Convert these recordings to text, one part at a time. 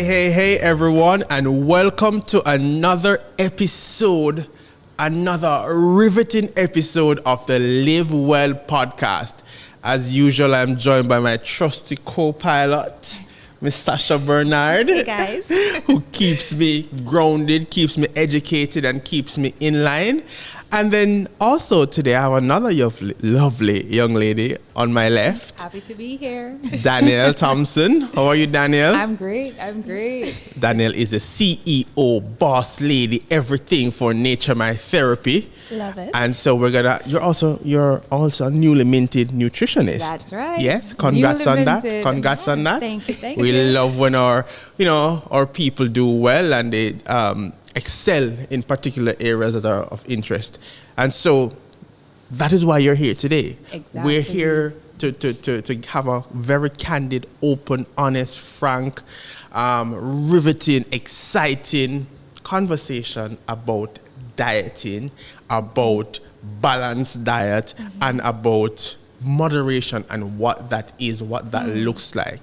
Hey, everyone, and welcome to another riveting episode of the Live Well Podcast. As usual, I'm joined by my trusty co-pilot, Miss Sasha Bernard. Hey, guys. Who keeps me grounded, keeps me educated, and keeps me in line. And then also today I have another lovely young lady on my left. Happy to be here. Danielle Thompson. How are you, Danielle? I'm great. Danielle is the CEO, boss lady, everything for Nature My Therapy. Love it. And so you're also a newly minted nutritionist. That's right. Yes, congrats on that. Thank you. We love when our people do well and they excel in particular areas that are of interest. And so that is why you're here today. Exactly. We're here to have a very candid, open, honest, frank, riveting, exciting conversation about dieting, about balanced diet, and about moderation and what that is, what that looks like.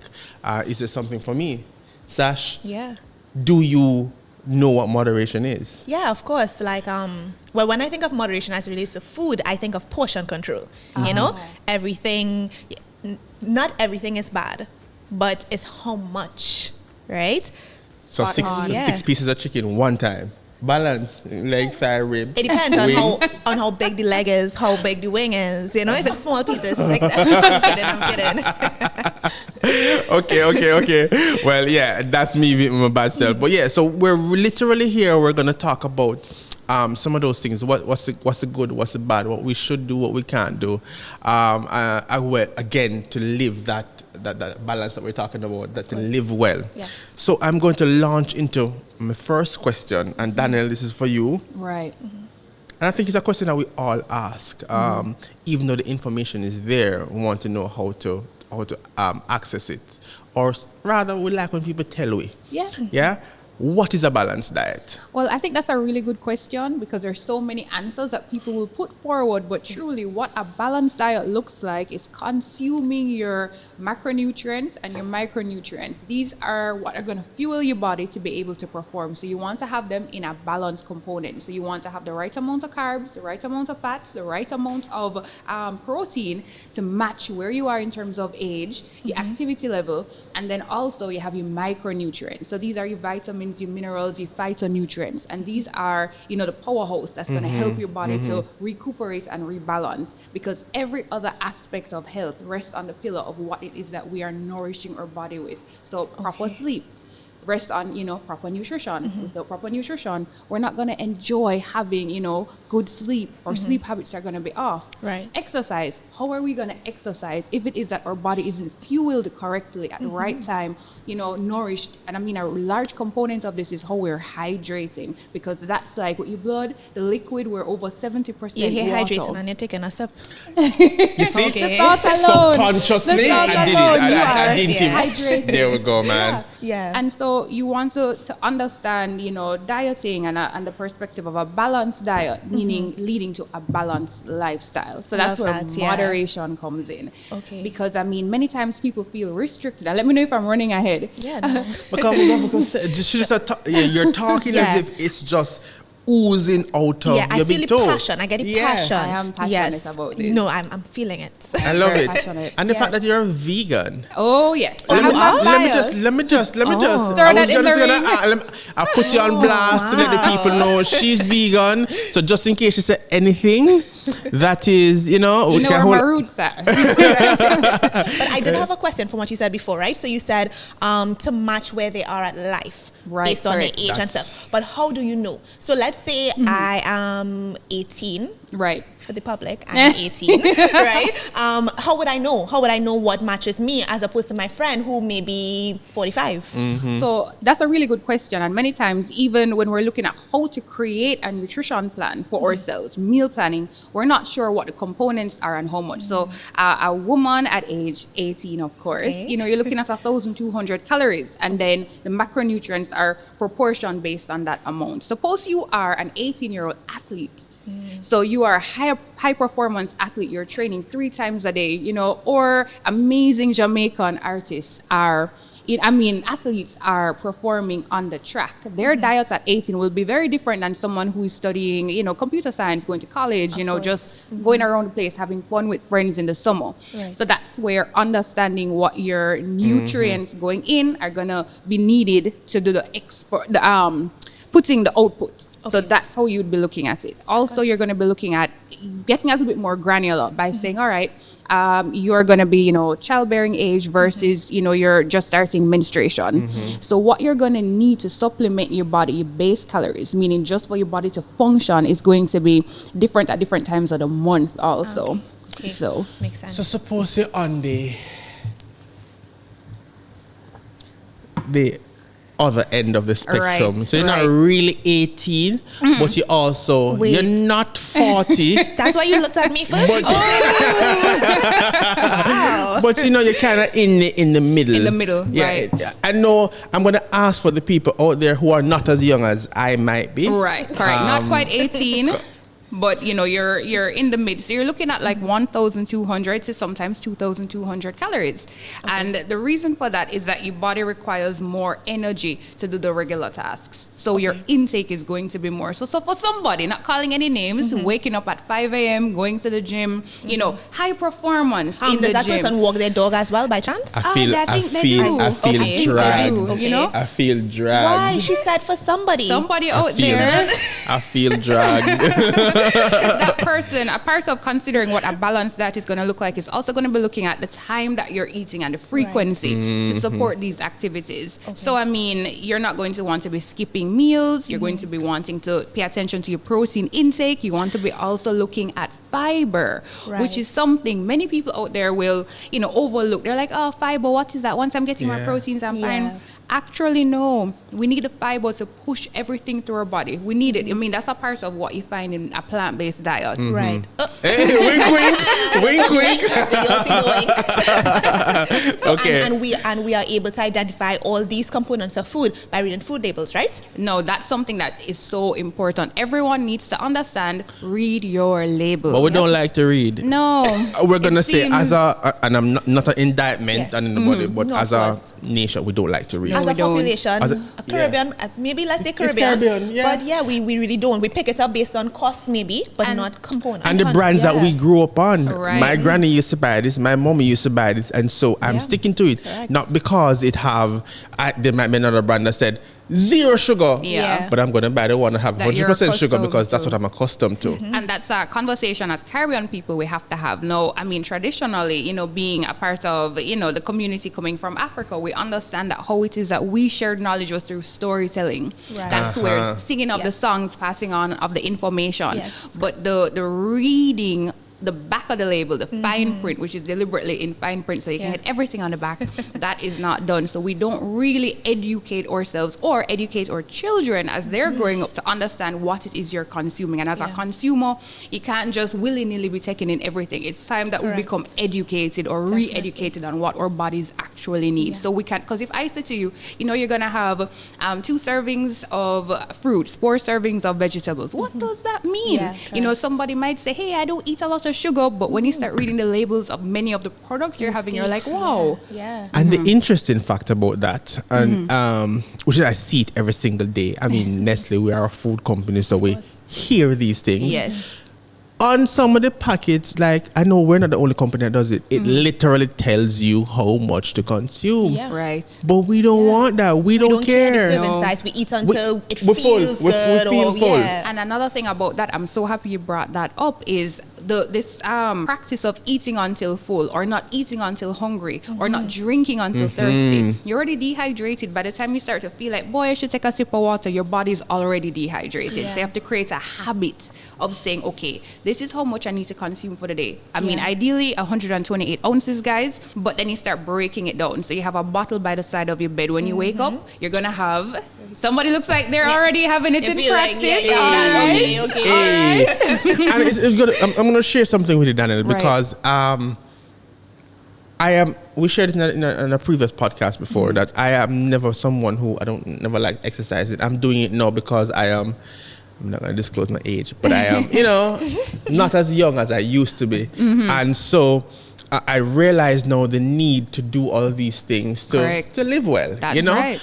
Is it something for me? Sash? Yeah. Do you know what moderation is? Yeah, of course. Well, when I think of moderation as it relates to food, I think of portion control. You know, not everything is bad, but it's how much, right? So six pieces of chicken one time. Balance, leg, thigh, rib. It depends on how big the leg is, how big the wing is. You know, if it's small pieces, like that. I'm kidding. Okay. Well, yeah, that's me with my bad self. But yeah, so we're literally here. We're gonna talk about some of those things. What's the good? What's the bad? What we should do? What we can't do? Again, to live that balance that we're talking about, to live well. Yes. So I'm going to launch into my first question, and Danielle, this is for you. Right. And I think it's a question that we all ask, even though the information is there. We want to know how to access it, or rather, we like when people tell we. Yeah. Yeah. What is a balanced diet? Well, I think that's a really good question because there's so many answers that people will put forward, but truly what a balanced diet looks like is consuming your macronutrients and your micronutrients. These are what are going to fuel your body to be able to perform. So you want to have them in a balanced component. So you want to have the right amount of carbs, the right amount of fats, the right amount of protein to match where you are in terms of age, your activity level, and then also you have your micronutrients. So these are your vitamins, your minerals, your phytonutrients, and these are, the powerhouse that's going to help your body to recuperate and rebalance, because every other aspect of health rests on the pillar of what it is that we are nourishing our body with. So proper sleep rest on, proper nutrition. Without proper nutrition, we're not going to enjoy having, good sleep, or sleep habits are going to be off. Right. Exercise. How are we going to exercise if it is that our body isn't fueled correctly at the right time, nourished? And I mean, a large component of this is how we're hydrating, because that's like with your blood, the liquid, we're over 70% You're water. hydrating and you're taking a sip. You see? Okay. The thought alone. Subconsciously, I did it. Hydrating. There we go, man. Yeah. And so you want to understand, dieting and the perspective of a balanced diet, meaning leading to a balanced lifestyle. So that's where moderation comes in. Okay. Because, many times people feel restricted. And let me know if I'm running ahead. Yeah. No. Because you're talking as if it's just oozing out of your big toe. I get the passion. I am passionate about this. No, I'm feeling it. I love Very it. passionate. And the fact that you're a vegan. Oh, yes. Let me just. Throw that in the ring. I'll put you on blast to let the people know she's vegan. So just in case you say anything, that is, we know can where hold. my roots are. But I did have a question from what you said before, right? So you said to match where they are at life. Right, based on their correct. age and stuff. But how do you know? So let's say I am 18. Right. For the public, I'm 18, right? How would I know? How would I know what matches me as opposed to my friend who may be 45? So that's a really good question. And many times, even when we're looking at how to create a nutrition plan for ourselves, meal planning, we're not sure what the components are and how much. So a woman at age 18, of course, you're looking at 1,200 calories. And then the macronutrients are proportioned based on that amount. Suppose you are an 18-year-old athlete. So you are a high performance athlete, you're training 3 times a day, or amazing Jamaican artists are, athletes are performing on the track. Their diets at 18 will be very different than someone who is studying, computer science, going to college, just going around the place, having fun with friends in the summer. Right. So that's where understanding what your nutrients going in are gonna be needed to do the putting the output. Okay. So that's how you'd be looking at it. Also, you're going to be looking at getting a little bit more granular by saying, all right, you're going to be, childbearing age versus, you're just starting menstruation. So what you're going to need to supplement your body, your base calories, meaning just for your body to function, is going to be different at different times of the month also. Okay. So makes sense. So suppose you're on the other end of the spectrum. Right. So you're not really 18, but you also, Wait. you're not 40. That's why you looked at me first. But, but you're kind of in the middle. In the middle, yeah, right. I know I'm going to ask for the people out there who are not as young as I might be. right, correct. Not quite 18. But you're in the mid, so you're looking at like 1,200 to sometimes 2,200 calories, and the reason for that is that your body requires more energy to do the regular tasks. So your intake is going to be more. So for somebody, not calling any names, waking up at 5 a.m., going to the gym, high performance in the does that gym. person walk their dog as well by chance? I feel Okay. dragged. Okay. I feel dragged. Why? She said for somebody. Somebody out there. I feel dragged. That person, a part of considering what a balanced diet is going to look like, is also going to be looking at the time that you're eating and the frequency to support these activities. So, you're not going to want to be skipping meals. You're going to be wanting to pay attention to your protein intake. You want to be also looking at fiber, which is something many people out there will, overlook. They're like, oh, fiber, what is that? Once I'm getting my proteins, I'm fine. Actually, no. We need the fiber to push everything through our body. We need it. That's a part of what you find in a plant-based diet. Right. Hey, wink, wink. So, Okay. and we are able to identify all these components of food by reading food labels, right? No, that's something that is so important. Everyone needs to understand, read your labels. But we don't like to read. No. We're going to say, and I'm not an indictment on anybody, but No, as of a course. nation, we don't like to read. No, As we a don't. population, As a Caribbean, maybe let's say Caribbean. Caribbean, yeah. But yeah, we really don't. We pick it up based on cost maybe, but And- not component. And the brands that we grew up on. Right. My granny used to buy this, my mommy used to buy this, and so I'm sticking to it. Correct. Not because there might be another brand that said 0 sugar, Yeah. but I'm going to buy the one that have That you're 100% sugar accustomed because that's to. what I'm accustomed to. And that's a conversation as Caribbean people we have to have. No, traditionally, being a part of, the community coming from Africa, we understand that how it is that we shared knowledge was through storytelling. Right. That's where singing of the Yes. songs, passing on of the information. Yes. But the reading the back of the label, the fine print, which is deliberately in fine print so you can Yeah. hit everything on the back, that is not done. So we don't really educate ourselves or educate our children as they're growing up to understand what it is you're consuming. And as a consumer, you can't just willy-nilly be taking in everything. It's time that we become educated or re-educated on what our bodies actually need. Yeah. So we can't, because if I say to you, you're going to have 2 servings of fruits, 4 servings of vegetables, what does that mean? Yeah, Somebody might say, hey, I don't eat a lot of sugar, but when you start reading the labels of many of the products you're having, you're like, wow. Yeah. And the interesting fact about that, and which I see it every single day. Nestle, we are a food company, so we hear these things. Yes. On some of the package, like, I know we're not the only company that does it. It literally tells you how much to consume. Yeah. Right. But we don't want that. We don't care the care. serving No. size. We eat until it we're feels full. We good. feel full. And another thing about that, I'm so happy you brought that up, is this practice of eating until full or not eating until hungry or not drinking until thirsty. You're already dehydrated. By the time you start to feel like, boy, I should take a sip of water, your body's already dehydrated. Yeah. So you have to create a habit of saying, okay, this is how much I need to consume for the day. Ideally 128 ounces, guys, but then you start breaking it down. So you have a bottle by the side of your bed. When you wake up, you're going to have, somebody looks like they're already having it in practice. Okay. And it's good. I'm going to share something with you, Danielle, because we shared it in a previous podcast before that I am never someone who never like exercising. I'm doing it now because I'm not going to disclose my age, but I am, not as young as I used to be. And so I realize now the need to do all of these things to live well. That's you know? right.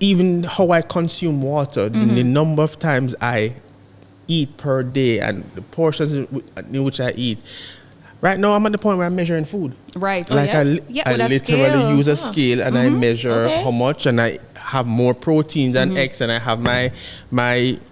Even how I consume water, the number of times I eat per day and the portions in which I eat. Right now, I'm at the point where I'm measuring food. Right. Like I literally use a scale and I measure how much, and I have more proteins than X, and I have my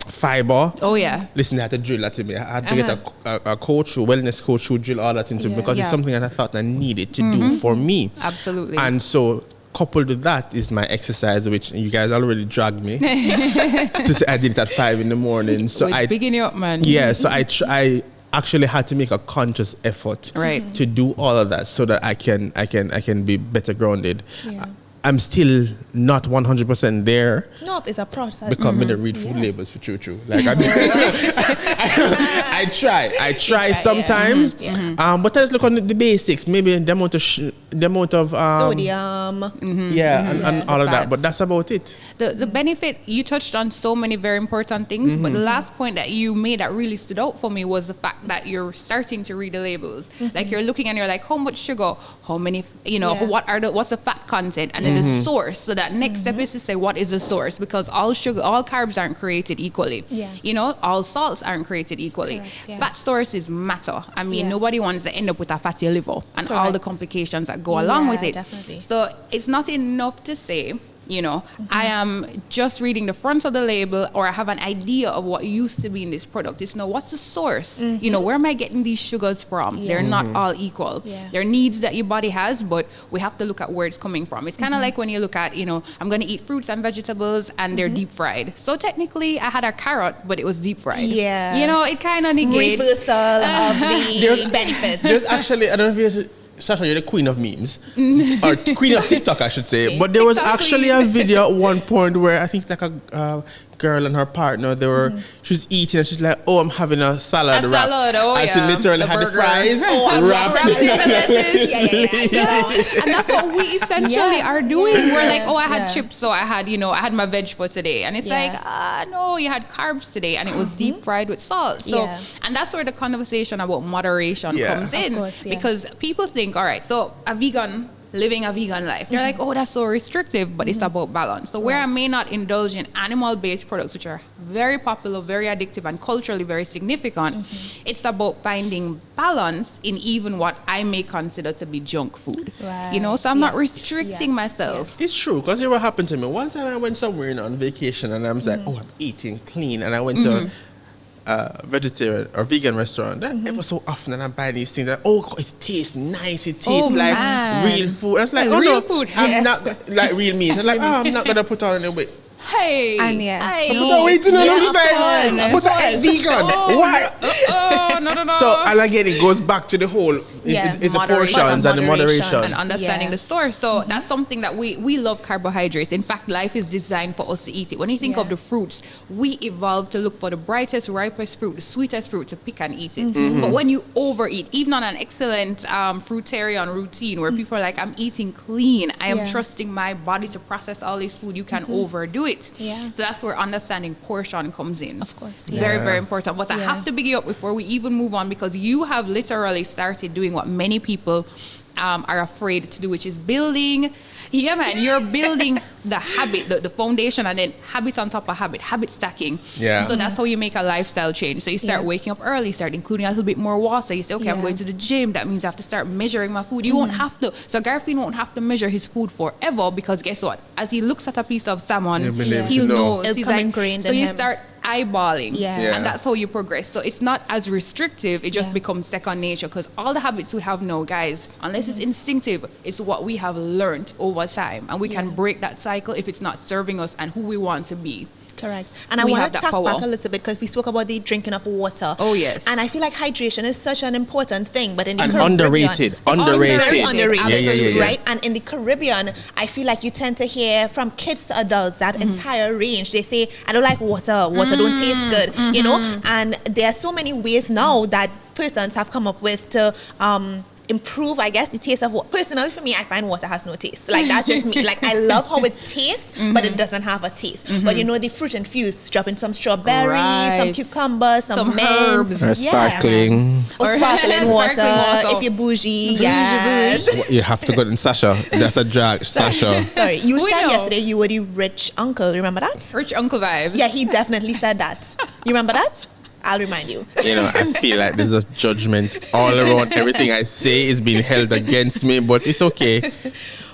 fiber. Oh yeah. Listen, I had to drill that to me. I had to get a coach, a wellness coach, who drill all that into me because it's something that I thought I needed to do for me. Absolutely. And so, coupled with that is my exercise, which you guys already dragged me to say I did it at 5 a.m. So I bigging you up, man. Yeah. So I actually had to make a conscious effort to do all of that so that I can be better grounded. Yeah. I'm still not 100% there. No, it's a process. Because I don't read food labels for true. Like I try sometimes. But I just look on the basics. Maybe the amount of sodium. And all of that. But that's about it. The benefit, you touched on so many very important things, but the last point that you made that really stood out for me was the fact that you're starting to read the labels. Like you're looking and you're like, how much sugar, how many, what's the fat content, and then the source. So that next step is to say, what is the source? Because all carbs aren't created equally. All salts aren't created equally. Correct, fat sources matter. I mean, nobody wants to end up with a fatty liver and all the complications that go along with it. Definitely. So it's not enough to say, I am just reading the front of the label, or I have an idea of what used to be in this product. It's what's the source? Where am I getting these sugars from? They're not all equal. They're needs that your body has, but we have to look at where it's coming from. It's kind of like when you look at, I'm going to eat fruits and vegetables and they're deep fried. So technically I had a carrot, but it was deep fried. Yeah. It kind of negates. Reversal of the benefits. There's actually, I don't know if Sasha, you're the queen of memes, or queen of TikTok, I should say. But there was actually a video at one point where I think like a girl and her partner, she was eating and she's like, oh, I'm having a salad wrap. And she literally had the fries wrapped. And that's what we essentially are doing. We're like, oh, I had chips, so I had my veg for today. And it's like, no, you had carbs today, and it was deep fried with salt. So, and that's where the conversation about moderation comes in. Course, because people think, all right, so living a vegan life. They're like, oh, that's so restrictive, but it's about balance. So where I may not indulge in animal-based products, which are very popular, very addictive, and culturally very significant, it's about finding balance in even what I may consider to be junk food. So I'm not restricting myself. It's true, because here's what happened to me. One time I went somewhere on vacation, and I was like, oh, I'm eating clean. And I went to vegetarian or vegan restaurant. It was so often that I'm buying these things that it tastes nice, it tastes like real food. I was like, real food. I'm not like real meat. I'm like, I'm not gonna put on any weight. Hey, and no, wait, no, but I'm vegan. Why? No. So, and again, it goes back to the whole, it's the portions and the moderation. And understanding the source. So that's something that we love carbohydrates. In fact, life is designed for us to eat it. When you think of the fruits, we evolved to look for the brightest, ripest fruit, the sweetest fruit to pick and eat it. But when you overeat, even on an excellent fruitarian routine where people are like, I'm eating clean, I am trusting my body to process all this food, you can overdo it. So that's where understanding portion comes in. Of course. Very, very important. But I have to big you up before we even move on, because you have literally started doing what many people are afraid to do, which is building. You're building the habit, the foundation, and then habits on top of habit stacking. So that's how you make a lifestyle change. So you start waking up early, start including a little bit more water. You say, okay, I'm going to the gym. That means I have to start measuring my food. You won't have to. So Garfield won't have to measure his food forever, because guess what? As he looks at a piece of salmon, he'll know. He's like, so you start eyeballing, and that's how you progress. So it's not as restrictive, it just becomes second nature, because all the habits we have now, guys, unless it's instinctive, it's what we have learned over time, and we can break that cycle if it's not serving us and who we want to be. Correct. And I want to tap back a little bit, because we spoke about the drinking of water. Oh, yes. And I feel like hydration is such an important thing, but in the Caribbean, underrated. Absolutely. Right? And in the Caribbean, I feel like you tend to hear from kids to adults, that entire range. They say, I don't like water. Water don't taste good, And there are so many ways now that persons have come up with to improve, I guess, the taste of what. Personally, for me, I find water has no taste. Like, that's just me. Like, I love how it tastes, but it doesn't have a taste. But you know, the fruit infused, drop in some strawberries, some cucumbers, some mint, herbs, or sparkling, or sparkling water, if you're bougie. Yes. You have to go in Sasha. That's a drag, Sasha. Sorry, you said yesterday you were the rich uncle. Remember that? Rich uncle vibes. Yeah, he definitely said that. You remember that? I'll remind you. You know, I feel like there's a judgment all around. Everything I say is being held against me, but it's okay.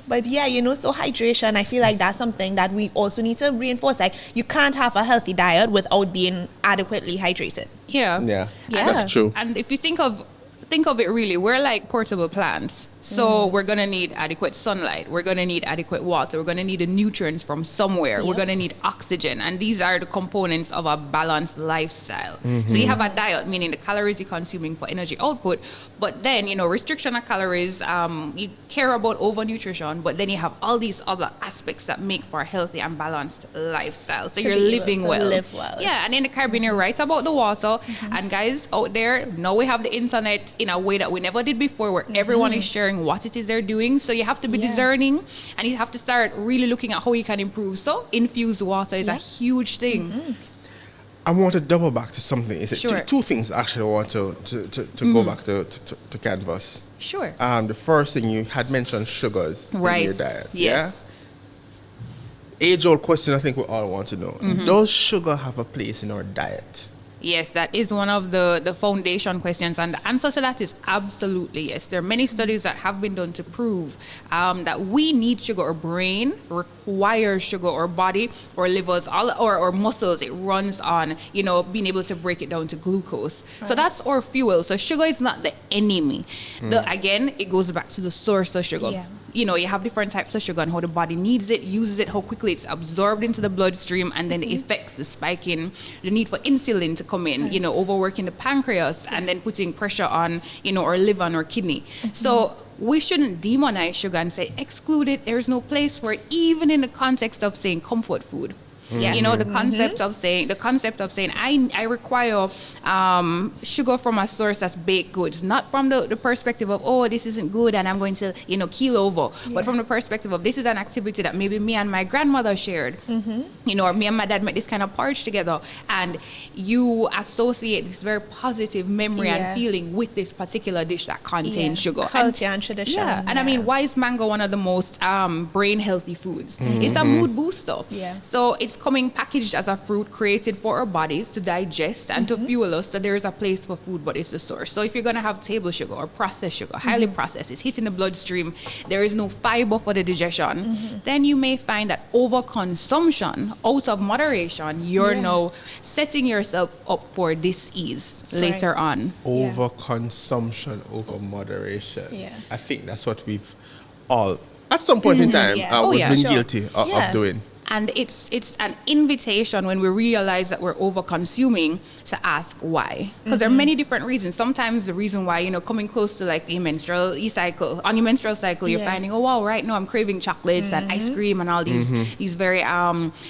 But yeah, you know, so hydration, I feel like that's something that we also need to reinforce. Like, you can't have a healthy diet without being adequately hydrated. Yeah. That's true. And if you think of it really, we're like portable plants. So we're going to need adequate sunlight. We're going to need adequate water. We're going to need the nutrients from somewhere. Yep. We're going to need oxygen. And these are the components of a balanced lifestyle. So you have a diet, meaning the calories you're consuming for energy output. But then, you know, restriction of calories, you care about overnutrition. But then you have all these other aspects that make for a healthy and balanced lifestyle. So you're living well. Live well. Yeah, and in the Caribbean, you're right about the water. And guys out there, now we have the internet in a way that we never did before, where everyone is sharing what it is they're doing. So you have to be discerning, and you have to start really looking at how you can improve. So infused water is a huge thing. I want to double back to something. Is it Sure. two things actually I want to go back to canvas. Sure. The first thing, you had mentioned sugars in your diet. Yes. Yeah? Age-old question I think we all want to know. Does sugar have a place in our diet? Yes, that is one of the foundation questions, and the answer to that is absolutely yes. There are many studies that have been done to prove that we need sugar. Our brain requires sugar, or body, or livers, or muscles. It runs on, you know, being able to break it down to glucose. Right. So that's our fuel. So sugar is not the enemy. Again, it goes back to the source of sugar. Yeah. You know, you have different types of sugar and how the body needs it, uses it, how quickly it's absorbed into the bloodstream, and then the effects, the spike in the need for insulin to come in, you know, overworking the pancreas, and then putting pressure on, you know, our liver and our kidney. So we shouldn't demonize sugar and say exclude it. There's no place for it, even in the context of saying comfort food. Yeah. You know, the concept of saying I require sugar from a source that's baked goods, not from the perspective of, oh, this isn't good and I'm going to, you know, keel over, but from the perspective of, this is an activity that maybe me and my grandmother shared, you know, or me and my dad made this kind of porridge together, and you associate this very positive memory and feeling with this particular dish that contains sugar. Culture and tradition. Yeah, and I mean, why is mango one of the most brain healthy foods? It's a mood booster. Yeah. So it's coming packaged as a fruit created for our bodies to digest and to fuel us. So there is a place for food, but it's the source. So if you're going to have table sugar or processed sugar, highly processed, it's hitting the bloodstream, there is no fiber for the digestion, then you may find that overconsumption out of moderation, you're now setting yourself up for disease later on. Overconsumption over moderation. Yeah. I think that's what we've all, at some point in time, we've been guilty of doing. And it's an invitation when we realize that we're over consuming to ask why. Because there are many different reasons. Sometimes the reason why, you know, coming close to like your menstrual cycle, you're finding, oh wow, right now I'm craving chocolates and ice cream and all these very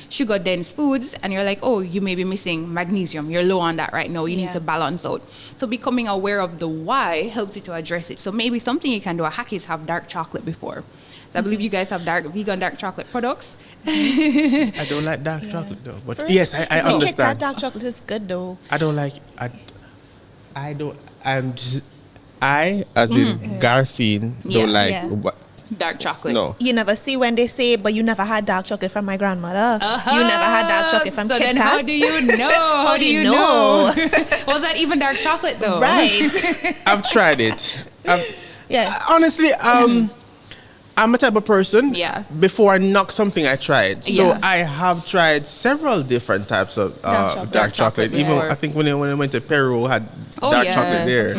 sugar dense foods, and you're like, oh, you may be missing magnesium. You're low on that right now. You need to balance out. So becoming aware of the why helps you to address it. So maybe something you can do, a hack, is have dark chocolate before. So I believe you guys have vegan dark chocolate products. I don't like dark chocolate though, but yes, I understand. Kit Kat dark chocolate is good though. I don't like. I as in Garfine don't like. What, dark chocolate. No. You never see when they say, but you never had dark chocolate from my grandmother. You never had dark chocolate from Kit Kat. So then how do you know? How do you know? Was that even dark chocolate though? Right. I've tried it. Honestly, I'm a type of person. Yeah. Before I knock something, I tried. So I have tried several different types of dark chocolate. Even I think when I went to Peru, I had dark chocolate there.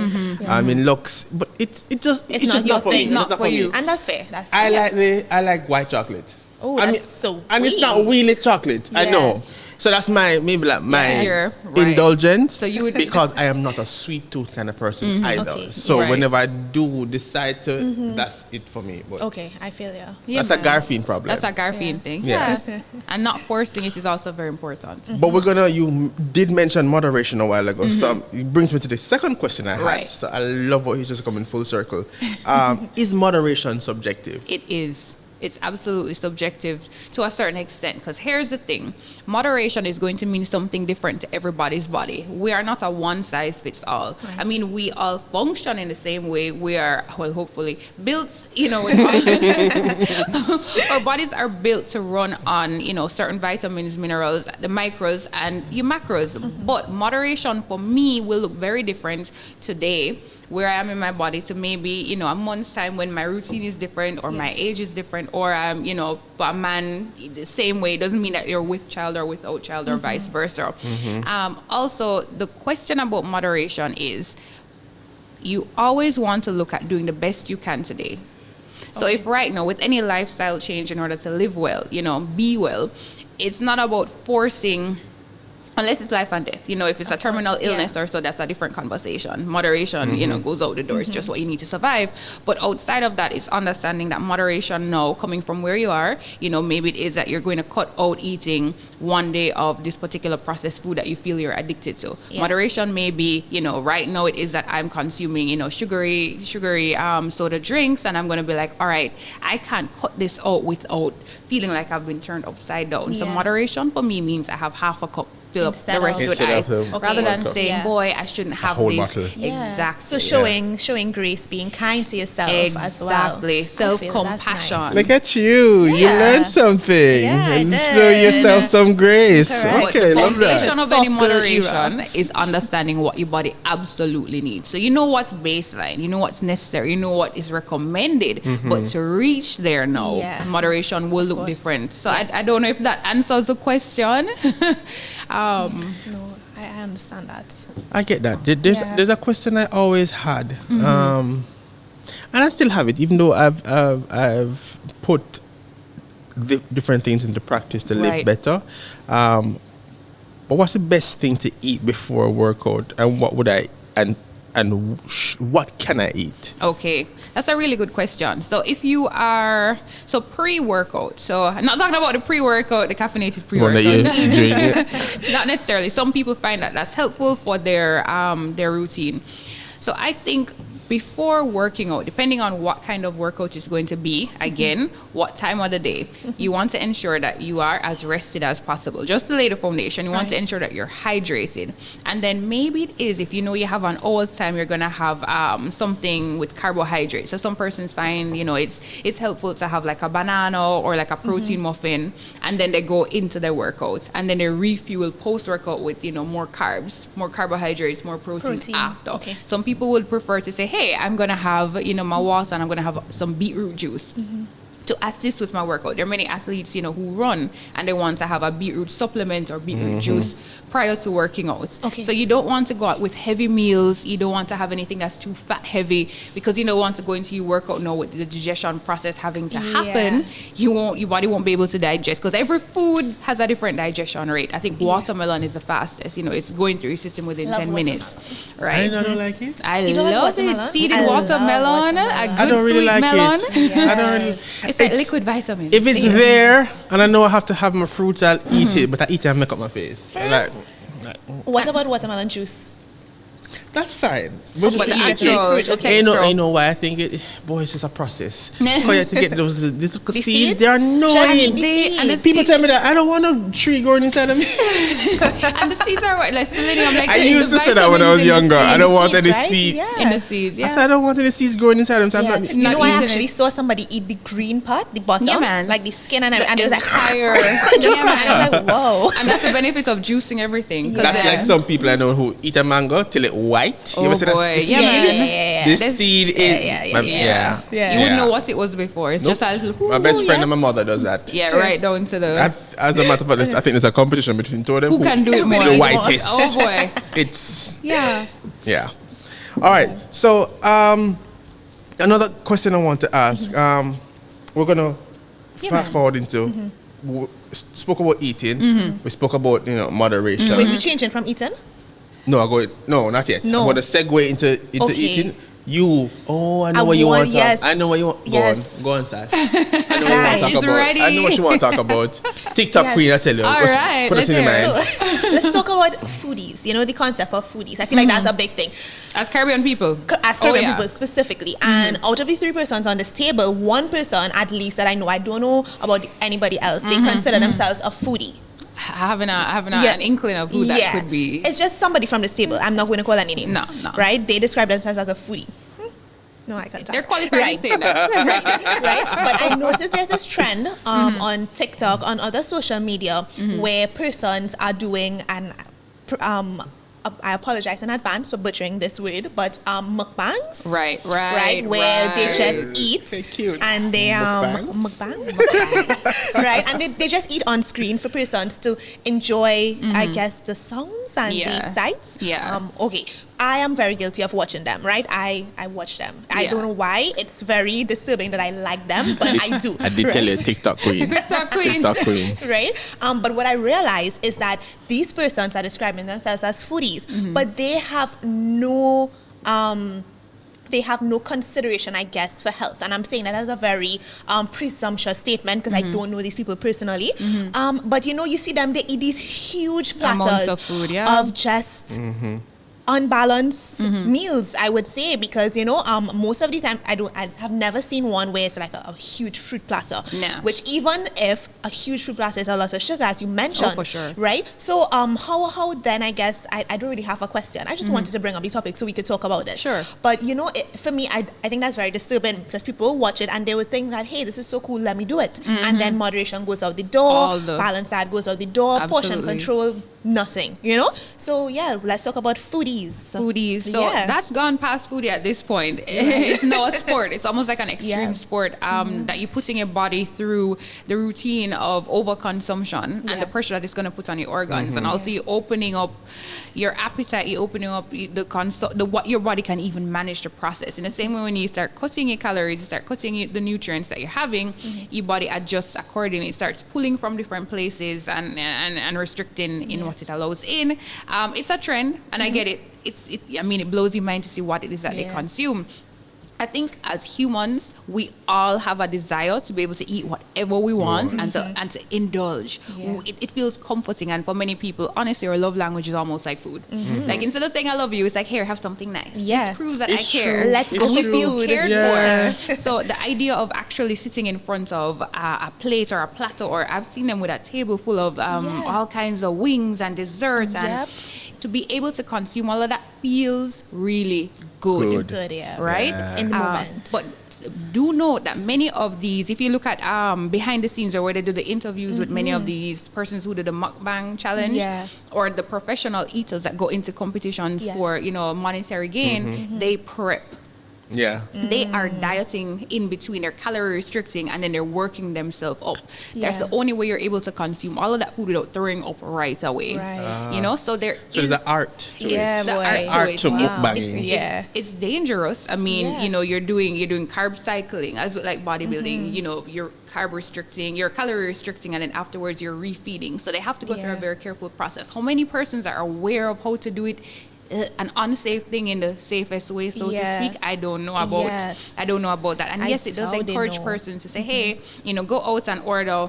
I mean, looks, but it's just not for me. It's not for you. And that's fair. I like white chocolate. Oh, that's so and it's not really chocolate. I know. So that's my Right. indulgence. So you would because I am not a sweet tooth kind of person either. Okay. So Right. whenever I do decide to, that's it for me. But Okay, I feel you. Yeah, that's a man. Garfield problem. That's a Garfield thing. Yeah. Yeah. And not forcing it is also very important. But you did mention moderation a while ago. So it brings me to the second question I had. Right. So I love how he's just coming full circle. Is moderation subjective? It is. It's absolutely subjective to a certain extent, because here's the thing. Moderation is going to mean something different to everybody's body. We are not a one size fits all. Right. I mean, we all function in the same way. We are, well, hopefully built, our bodies are built to run on, certain vitamins, minerals, the micros and your macros. But moderation for me will look very different today, where I am in my body, to maybe, a month's time when my routine is different, or my age is different, or I'm, a man the same way. It doesn't mean that you're with child or without child or vice versa. Also, the question about moderation is you always want to look at doing the best you can today. So if right now, with any lifestyle change in order to live well, be well, it's not about forcing, unless it's life and death. If it's a terminal illness or so, that's a different conversation. Moderation, goes out the door. It's just what you need to survive. But outside of that, it's understanding that moderation now, coming from where you are, maybe it is that you're going to cut out eating one day of this particular processed food that you feel you're addicted to. Yeah. Moderation may be, right now it is that I'm consuming, sugary soda drinks, and I'm going to be like, all right, I can't cut this out without feeling like I've been turned upside down. So moderation for me means I have half a cup, fill up the rest with ice, rather than saying, boy, I shouldn't have whole this. bottle. Yeah. Exactly. So showing grace, being kind to yourself as well. Exactly. Self-compassion. Nice. Look at you. You learned something. Yeah, I and did. show yourself some grace. Correct. Okay, But love the foundation that. of any Soft girl moderation is understanding what your body absolutely needs. So you know what's baseline, you know what's necessary, you know what is recommended. But to reach there now, moderation will look different. So I don't know if that answers the question. No, I understand that. I get that. There's a question I always had, and I still have it, even though I've put different things into practice to live better. But what's the best thing to eat before a workout, and what would I what can I eat? Okay, that's a really good question. So if you are pre-workout, so I'm not talking about the pre-workout, the caffeinated pre-workout. Not necessarily. Some people find that that's helpful for their routine. So I think before working out, depending on what kind of workout it's going to be, again, what time of the day, you want to ensure that you are as rested as possible. Just to lay the foundation, you want to ensure that you're hydrated. And then maybe it is, if you know you have an hour's time, you're going to have something with carbohydrates. So some persons find, it's helpful to have like a banana or like a protein muffin, and then they go into their workout. And then they refuel post-workout with, more carbs, more carbohydrates, more proteins after. Okay. Some people would prefer to say, hey, I'm going to have, my water, and I'm going to have some beetroot juice to assist with my workout. There are many athletes, who run and they want to have a beetroot supplement or beetroot juice prior to working out. Okay. So you don't want to go out with heavy meals. You don't want to have anything that's too fat heavy, because you don't want to go into your workout now with the digestion process having to happen. Your body won't be able to digest, because every food has a different digestion rate. I think watermelon is the fastest. It's going through your system within 10 minutes. Right? I don't like it. I love it. Seeded watermelon, a good I don't really sweet like melon. it. I don't really. It's like liquid vitamins. If it's there and I know I have to have my fruits, I'll eat it. But I eat it and make up my face. What about watermelon juice? That's fine. But the actual texture. I know why I think it. Boy, it's just a process. For you to get those little seeds, there are no. And People tell me that I don't want a tree growing inside of me. And the seeds are what, like selenium. Like I used to say that when I was younger. I don't want any seeds in the seeds. Yeah. I said I don't want any seeds growing inside them. So I'm not. I actually saw somebody eat the green part, the bottom, like the skin, and it was like entire. And I was like, whoa. And that's the benefits of juicing everything. That's like some people I know who eat a mango till it white. Oh boy, yeah. This seed is You wouldn't know what it was before. It's just a little. My best friend and my mother does that. Yeah, right down to the. As a matter of fact, I think there's a competition between two of them. Who can do it more? The whitest. Oh boy. It's yeah. All right. So another question I want to ask. We're gonna fast forward into spoke about eating. We spoke about moderation. Wait, we changing from eating? No, not yet. No. I want to segue into Okay. eating. I know what you want to talk. Yes. I know what you want. Yes. Go on, Sash. I know what you want to talk She's about. ready. I know what you want to talk about. TikTok Yes. queen, I tell you. All right, Put it let's in your hear mind. it. So, let's talk about foodies. The concept of foodies. I feel like that's a big thing. As Caribbean people. As Caribbean people specifically. And out of the 3 persons on this table, 1 person at least that I don't know about anybody else, they consider themselves a foodie. Having an inkling of who that could be. It's just somebody from this table. I'm not going to call any names. No. Right? They describe themselves as a foodie. No, I can't. They're qualified to say that. Right? But I noticed there's this trend on TikTok, on other social media, where persons are doing I apologize in advance for butchering this word, but mukbangs. Right. Where they just eat. Very cute. And they Mukbang? right? And they just eat on screen for persons to enjoy, I guess, the sounds and the sights. Yeah. Okay. I am very guilty of watching them, right? I watch them. I don't know why. It's very disturbing that I like them, but I do. I did tell you, TikTok queen. TikTok queen. TikTok queen. Right? But what I realize is that these persons are describing themselves as foodies, but they have no consideration, I guess, for health. And I'm saying that as a very presumptuous statement because I don't know these people personally. But you see them, they eat these huge Amounts platters of food, of just unbalanced meals, I would say, because most of the time I have never seen one where it's like a huge fruit platter. No. Which even if a huge fruit platter is a lot of sugar, as you mentioned, for sure. right? So how then, I guess I don't really have a question. I just wanted to bring up the topic so we could talk about it. Sure. But for me, I think that's very disturbing because people watch it and they would think that, hey, this is so cool, let me do it. And then moderation goes out the door, balance diet goes out the door, portion control, nothing, So let's talk about foodies. So that's gone past foodie at this point. It's now a sport. It's almost like an extreme sport that you're putting your body through the routine of overconsumption and the pressure that it's going to put on your organs. And also you're opening up your appetite, you're opening up what your body can even manage to process. In the same way, when you start cutting your calories, you start cutting the nutrients that you're having, your body adjusts accordingly. It starts pulling from different places and restricting in what it allows in. It's a trend, and I get it. It blows your mind to see what it is that they consume. I think as humans, we all have a desire to be able to eat whatever we want and to indulge. Yeah. It feels comforting, and for many people, honestly, our love language is almost like food. Like instead of saying I love you, it's like, here, have something nice. Yeah. This proves that It's I care. true. Let's go We with feel food. cared for. So the idea of actually sitting in front of a plate or a platter, or I've seen them with a table full of all kinds of wings and desserts, and to be able to consume all of that feels really good, right? Yeah. In the moment. But do note that many of these, if you look at behind the scenes or where they do the interviews with many of these persons who do the mukbang challenge, or the professional eaters that go into competitions for monetary gain, they prep. Yeah. They are dieting in between, they're calorie restricting, and then they're working themselves up. That's the only way you're able to consume all of that food without throwing up right away. Right. So there's an art to mukbanging. It's dangerous. I mean, you're doing carb cycling, as with like bodybuilding, you're carb restricting, you're calorie restricting, and then afterwards you're refeeding. So they have to go through a very careful process. How many persons are aware of how to do it? An unsafe thing in the safest way, so to speak. I don't know about that. And yes, it does encourage persons to say, hey, go out and order,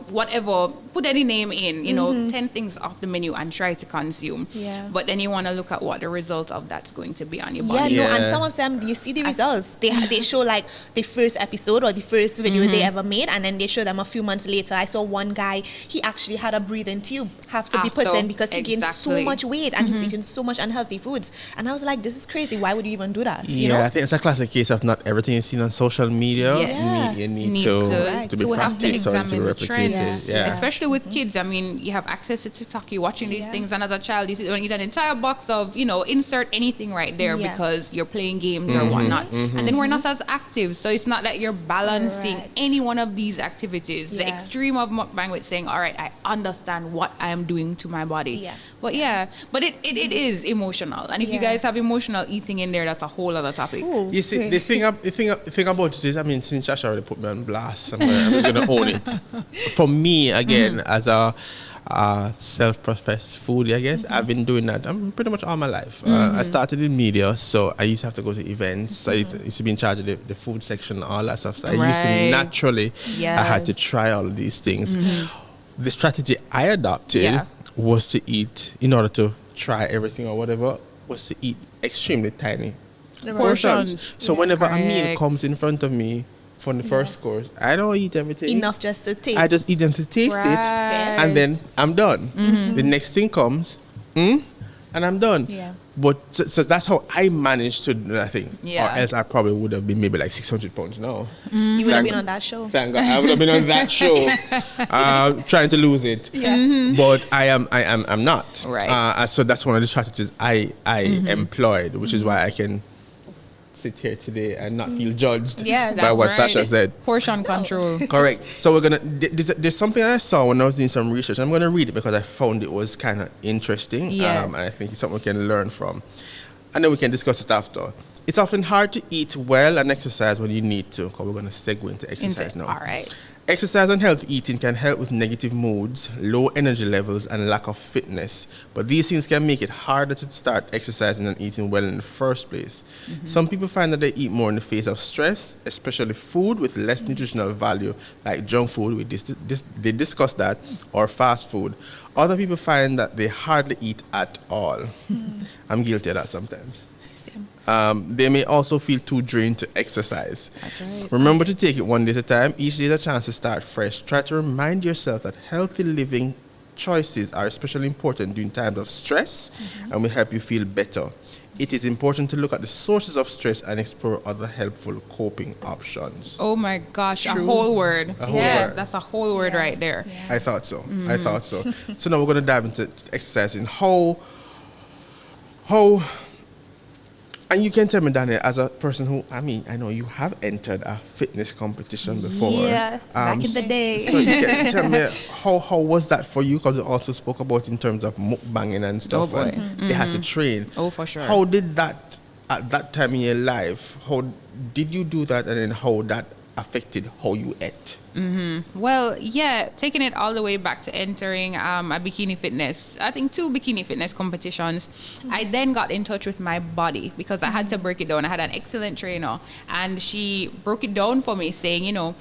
whatever, put any name in, 10 things off the menu and try to consume. But then you want to look at what the result of that's going to be on your body. And some of them, you see the results. They show like the first episode or the first video they ever made, and then they show them a few months later. I saw one guy, he actually had a breathing tube have to be put in because he gained so much weight and he was eating so much unhealthy foods, and I was like, this is crazy. Why would you even do that? I think it's a classic case of not everything you see on social media. Media needs to be have to examine the trends, especially with kids. I mean, you have access to TikTok, you're watching these things, and as a child, you eat an entire box of insert anything right there because you're playing games or whatnot, and then we're not as active, so it's not that you're balancing any one of these activities. The extreme of mukbang with saying, all right, I understand what I am doing to my body, but it is emotional. And if you guys have emotional eating in there, that's a whole other topic. Ooh, You see, the thing about it is, I mean, since Shasha already put me on blast, I'm just going to own it. For me, again, as a self-professed foodie, I guess, I've been doing that pretty much all my life. I started in media, so I used to have to go to events. I used to be in charge of the food section, all that stuff. So I used to naturally, I had to try all of these things. The strategy I adopted was to eat, in order to try everything or whatever, was to eat extremely tiny portions. So whenever a meal comes in front of me from the first course, I don't eat everything. Enough just to taste. I just eat them to taste it, and then I'm done. The next thing comes, and I'm done. Yeah. But so that's how I managed to do that thing. Yeah. Or else I probably would have been maybe like 600 pounds now. You would have been on that show. Thank God, I would have been on that show, trying to lose it. Yeah. But I'm not. Right. So that's one of the strategies I employed, which is why I can sit here today and not feel judged by what Sasha said. Portion control. Correct. So we're gonna. There's something I saw when I was doing some research. I'm gonna read it because I found it was kind of interesting. Yes. And I think it's something we can learn from, and then we can discuss it after. It's often hard to eat well and exercise when you need to. Because we're gonna segue into exercise now. All right. Exercise and healthy eating can help with negative moods, low energy levels, and lack of fitness. But these things can make it harder to start exercising and eating well in the first place. Some people find that they eat more in the face of stress, especially food with less nutritional value, like junk food, they discuss that, or fast food. Other people find that they hardly eat at all. I'm guilty of that sometimes. They may also feel too drained to exercise. That's right. Remember to take it one day at a time. Each day is a chance to start fresh. Try to remind yourself that healthy living choices are especially important during times of stress and will help you feel better. It is important to look at the sources of stress and explore other helpful coping options. Oh my gosh, a whole word. Yes, that's a whole word right there. I thought so. So now we're going to dive into exercising. How and you can tell me, Danielle, as a person who, I mean, I know you have entered a fitness competition before. Yeah, back in the day. So you can tell me, how was that for you? Because you also spoke about in terms of mukbanging and stuff. Oh boy. And they had to train. Oh, for sure. How did that, at that time in your life, how did you do that, and then how that affected how you ate? Well, yeah, taking it all the way back to entering a bikini fitness, I think 2 bikini fitness competitions. I then got in touch with my body because I had to break it down. I had an excellent trainer, and she broke it down for me, saying, you know,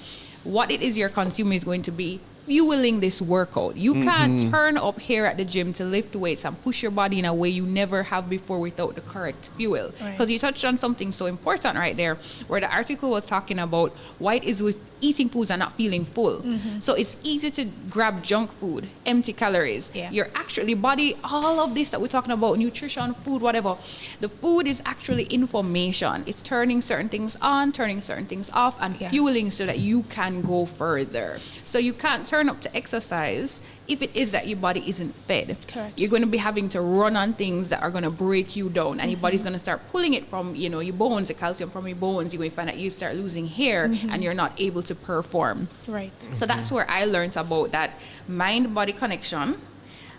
what it is you're consuming is going to be fueling this workout. You can't turn up here at the gym to lift weights and push your body in a way you never have before without the correct fuel. Because you touched on something so important right there, where the article was talking about why it is with eating foods and not feeling full. So it's easy to grab junk food, empty calories. You're actually body, all of this that we're talking about, nutrition, food, whatever. The food is actually information. It's turning certain things on, turning certain things off, and fueling so that you can go further. So you can't turn up to exercise if it is that your body isn't fed. Correct. You're going to be having to run on things that are going to break you down, and your body's going to start pulling it from, you know, your bones, the calcium from your bones. You're going to find that you start losing hair and you're not able to perform. Right. So that's where I learned about that mind-body connection,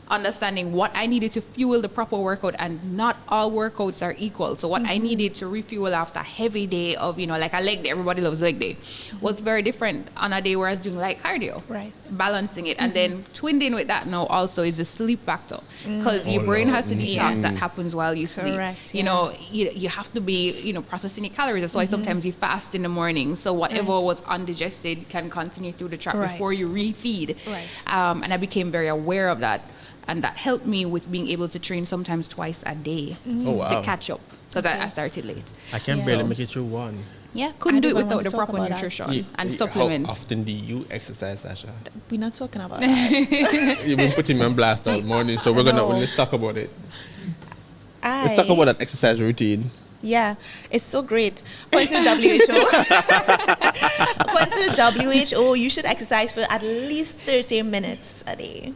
understanding what I needed to fuel the proper workout, and not all workouts are equal. So what I needed to refuel after a heavy day of, you know, like a leg day, everybody loves leg day, was very different on a day where I was doing light cardio. Right. Balancing it. And then twinned in with that now also is the sleep factor. Because your brain has to detox. That happens while you sleep. Correct, You know, you have to be, you know, processing your calories. That's why sometimes you fast in the morning. So whatever was undigested can continue through the trap before you refeed. Right. And I became very aware of that. And that helped me with being able to train sometimes twice a day to catch up, because I started late. I can barely make it through one. Yeah, couldn't do it don't without want the to talk proper about that. nutrition and supplements. How often do you exercise, Sasha? We're not talking about that. You've been putting me on blast all morning, so let's talk about it. Let's talk about that exercise routine. Yeah, it's so great. According to the WHO, you should exercise for at least 30 minutes a day.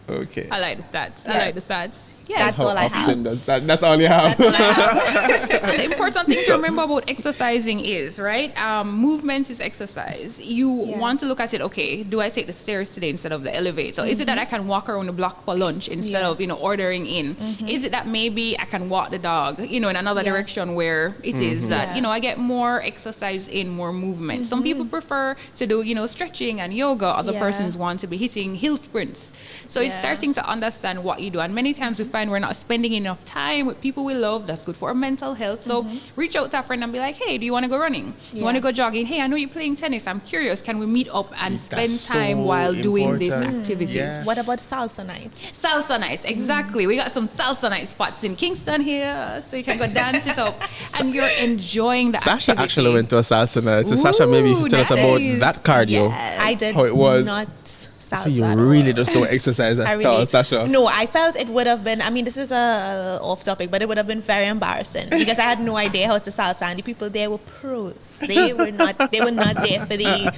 Okay. I like the stats. I like the stats. Yeah, That's all I have. That's all you have. That's all I have. And the important thing to remember about exercising is, right, movement is exercise. You want to look at it, okay, do I take the stairs today instead of the elevator? Is it that I can walk around the block for lunch instead of, ordering in? Is it that maybe I can walk the dog, in another direction where it is that, I get more exercise in, more movement. Some people prefer to do, stretching and yoga. Other persons want to be hitting hill sprints. So it's starting to understand what you do. And many times we find we're not spending enough time with people we love. That's good for our mental health. So reach out to a friend and be like, hey, do you want to go running? You want to go jogging? Hey, I know you're playing tennis. I'm curious. Can we meet up and spend time while doing this activity? What about salsa nights? Salsa nights, exactly. We got some salsa night spots in Kingston here, so you can go dance it up, and you're enjoying the Sasha activity. actually went to a salsa night. So Sasha, maybe you can tell us about that cardio. Yes. I did how it was. not salsa. So you at all. really just don't exercise at all, Sasha. No, I felt it would have been, this is a off topic, but it would have been very embarrassing because I had no idea how to salsa, and the people there were pros. They were not there for the,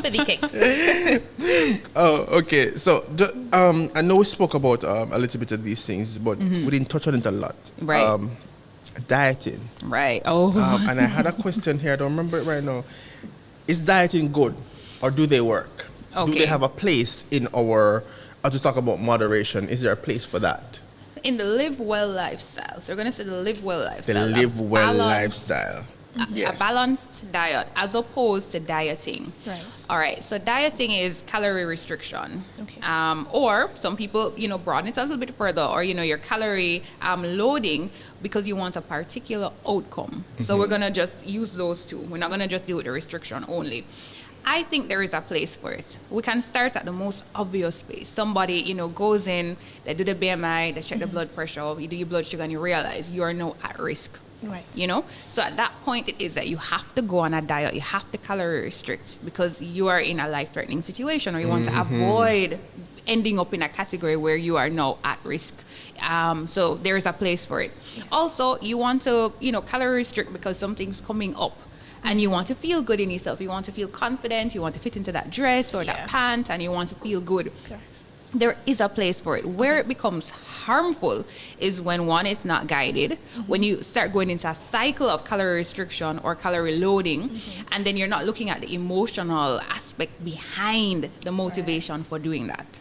for the kicks. Oh, okay. So, I know we spoke about a little bit of these things, but we didn't touch on it a lot. Right. Dieting. Right. Oh. And I had a question here. I don't remember it right now. Is dieting good, or do they work? Okay. Do they have a place in our, to talk about moderation, is there a place for that? In the Live Well lifestyle. So we're going to say the Live Well lifestyle. The Live Well lifestyle. A balanced diet as opposed to dieting. Right. All right. So dieting is calorie restriction. Okay. Or some people, broaden it a little bit further, or, your calorie loading because you want a particular outcome. So we're going to just use those two. We're not going to just deal with the restriction only. I think there is a place for it. We can start at the most obvious place. Somebody, goes in, they do the BMI, they check the blood pressure, you do your blood sugar, and you realize you are now at risk. Right. So at that point, it is that you have to go on a diet, you have to calorie restrict because you are in a life-threatening situation, or you want to avoid ending up in a category where you are now at risk. So there is a place for it. Also, you want to, calorie restrict because something's coming up. And you want to feel good in yourself. You want to feel confident. You want to fit into that dress or that pant, and you want to feel good. Correct. There is a place for it. Where it becomes harmful is when, one, it's not guided. When you start going into a cycle of calorie restriction or calorie loading, and then you're not looking at the emotional aspect behind the motivation for doing that.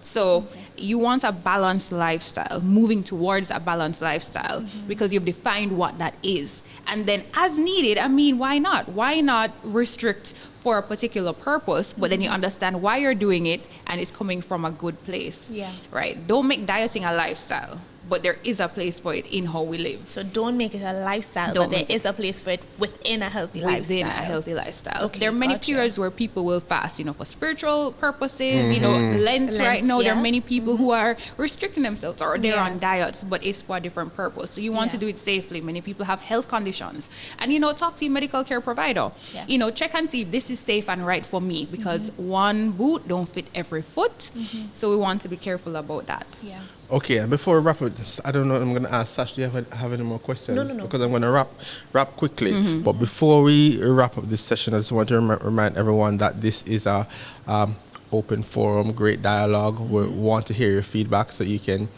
So you want a balanced lifestyle, moving towards a balanced lifestyle because you've defined what that is. And then as needed, why not? Why not restrict for a particular purpose, but then you understand why you're doing it and it's coming from a good place. Yeah. Right? Don't make dieting a lifestyle, but there is a place for it in how we live. So don't make it a lifestyle, but there is a place for it within a healthy lifestyle. Within a healthy lifestyle. Okay, there are many periods where people will fast, for spiritual purposes, Lent right now. There are many people who are restricting themselves or they're on diets, but it's for a different purpose. So you want to do it safely. Many people have health conditions. And, talk to your medical care provider. Yeah. Check and see if this is safe and right for me because one boot don't fit every foot. So we want to be careful about that. Yeah. Okay, and before we wrap up, I don't know, I'm going to ask Sash, do you have any more questions? No. Because I'm going to wrap quickly. But before we wrap up this session, I just want to remind everyone that this is a open forum, great dialogue. We want to hear your feedback, so you can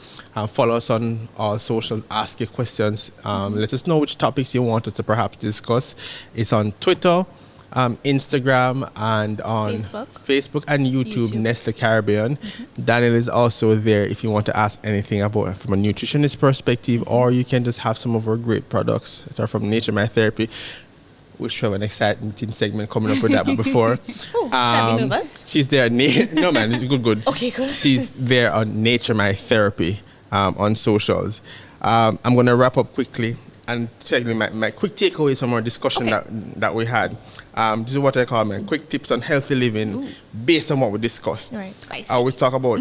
follow us on all social, ask your questions. Let us know which topics you want us to perhaps discuss. It's on Twitter, Instagram, and on Facebook and YouTube. Nestlé Caribbean. Danielle is also there if you want to ask anything about from a nutritionist perspective, or you can just have some of our great products that are from Nature My Therapy. We should have an exciting segment coming up with that. But before, shall we move us? She's there. No, man, it's good. Okay, good. She's there on Nature My Therapy on socials. I'm going to wrap up quickly and tell you my quick takeaways from our discussion that we had. This is what I call my quick tips on healthy living based on what we discussed. Right. We talk about